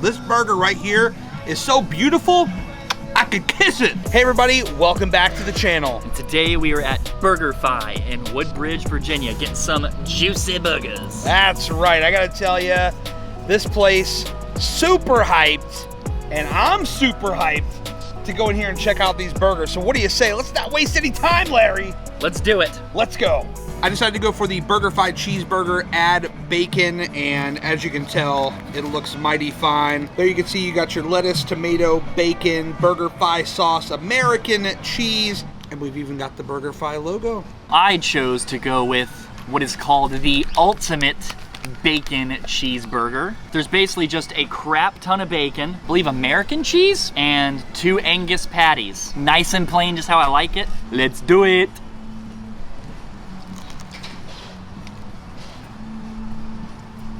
This burger right here is so beautiful, I could kiss it. Hey everybody, welcome back to the channel. And today we are at Burgerfi in Woodbridge, Virginia, getting some juicy burgers. That's right, I gotta tell you, this place, super hyped, and I'm super hyped to go in here and check out these burgers. So what do you say? Let's not waste any time, Larry. Let's do it. Let's go. I decided to go for the Burgerfi cheeseburger, add bacon, and as you can tell, it looks mighty fine. There you can see you got your lettuce, tomato, bacon, Burgerfi sauce, American cheese, and we've even got the Burgerfi logo. I chose to go with what is called the ultimate bacon cheeseburger. There's basically just a crap ton of bacon, I believe American cheese, and 2 Angus patties. Nice and plain, just how I like it. Let's do it.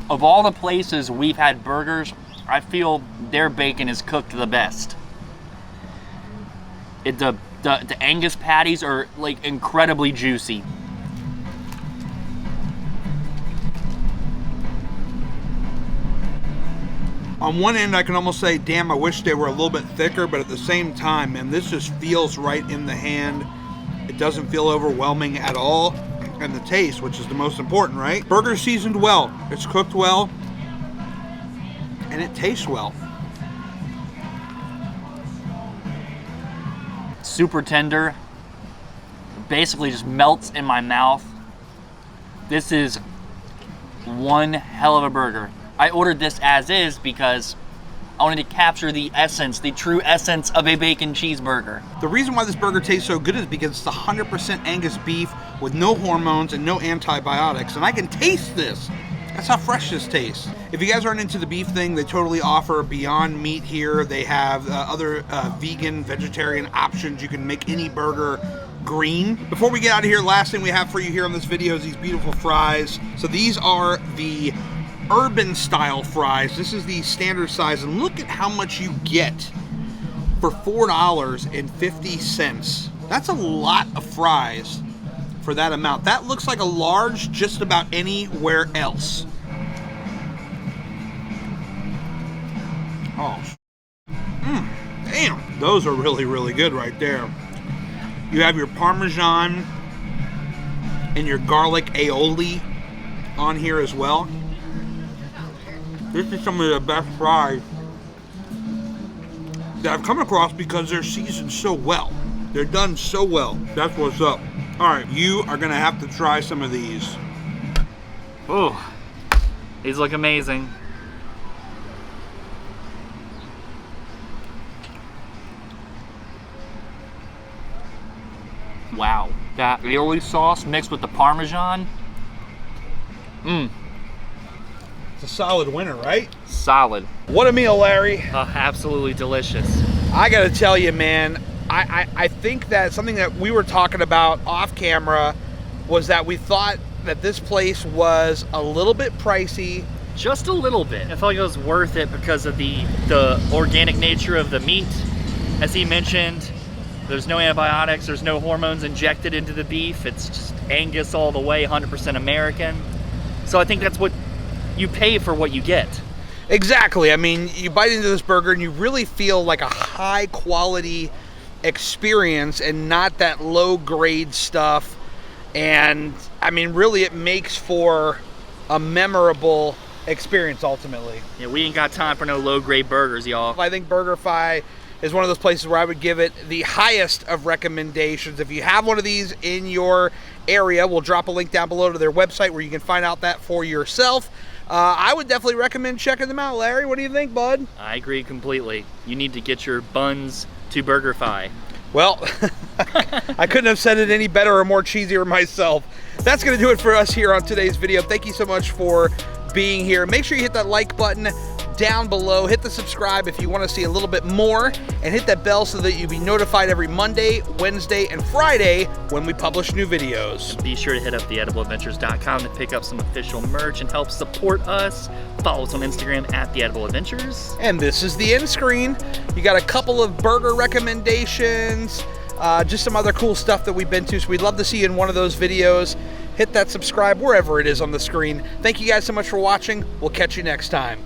Of all the places we've had burgers, I feel their bacon is cooked the best. The Angus patties are like incredibly juicy. On one end, I can almost say, damn, I wish they were a little bit thicker, but at the same time, man, this just feels right in the hand. It doesn't feel overwhelming at all. And the taste, which is the most important, right? Burger seasoned well, it's cooked well, and it tastes well. Super tender, basically just melts in my mouth. This is one hell of a burger. I ordered this as is because I wanted to capture the essence, the true essence of a bacon cheeseburger. The reason why this burger tastes so good is because it's 100% Angus beef with no hormones and no antibiotics, and I can taste this. That's how fresh this tastes. If you guys aren't into the beef thing, they totally offer Beyond Meat here. They have other vegan, vegetarian options. You can make any burger green. Before we get out of here, last thing we have for you here on this video is these beautiful fries. So these are the urban style fries. This is the standard size, and look at how much you get for $4.50. That's a lot of fries for that amount. That looks like a large just about anywhere else. Oh, damn. Those are really, really good right there. You have your Parmesan and your garlic aioli on here as well. This is some of the best fries that I've come across because they're seasoned so well. They're done so well. That's what's up. All right, you are gonna have to try some of these. Oh, these look amazing. Wow, that aioli sauce mixed with the Parmesan. It's a solid winner, right? Solid. What a meal, Larry. Absolutely delicious. I gotta tell you, man, I think that something that we were talking about off camera was that we thought that this place was a little bit pricey. Just a little bit. I felt like it was worth it because of the organic nature of the meat. As he mentioned, there's no antibiotics, there's no hormones injected into the beef. It's just Angus all the way, 100% American. So I think that's what you pay for what you get. Exactly. I mean, you bite into this burger and you really feel like a high quality experience and not that low grade stuff. And I mean, really it makes for a memorable experience ultimately. Yeah, we ain't got time for no low grade burgers, y'all. I think Burgerfi is one of those places where I would give it the highest of recommendations. If you have one of these in your area, we'll drop a link down below to their website where you can find out that for yourself. I would definitely recommend checking them out. Larry, what do you think, bud? I agree completely. You need to get your buns to Burgerfi. Well, I couldn't have said it any better or more cheesier myself. That's going to do it for us here on today's video. Thank you so much for being here. Make sure you hit that like button down below. Hit the subscribe if you want to see a little bit more, and hit that bell so that you'll be notified every Monday, Wednesday, and Friday when we publish new videos. And be sure to hit up theedibleadventures.com to pick up some official merch and help support us. Follow us on Instagram at theedibleadventures. And this is the end screen. You got a couple of burger recommendations, just some other cool stuff that we've been to, so we'd love to see you in one of those videos. Hit that subscribe wherever it is on the screen. Thank you guys so much for watching. We'll catch you next time.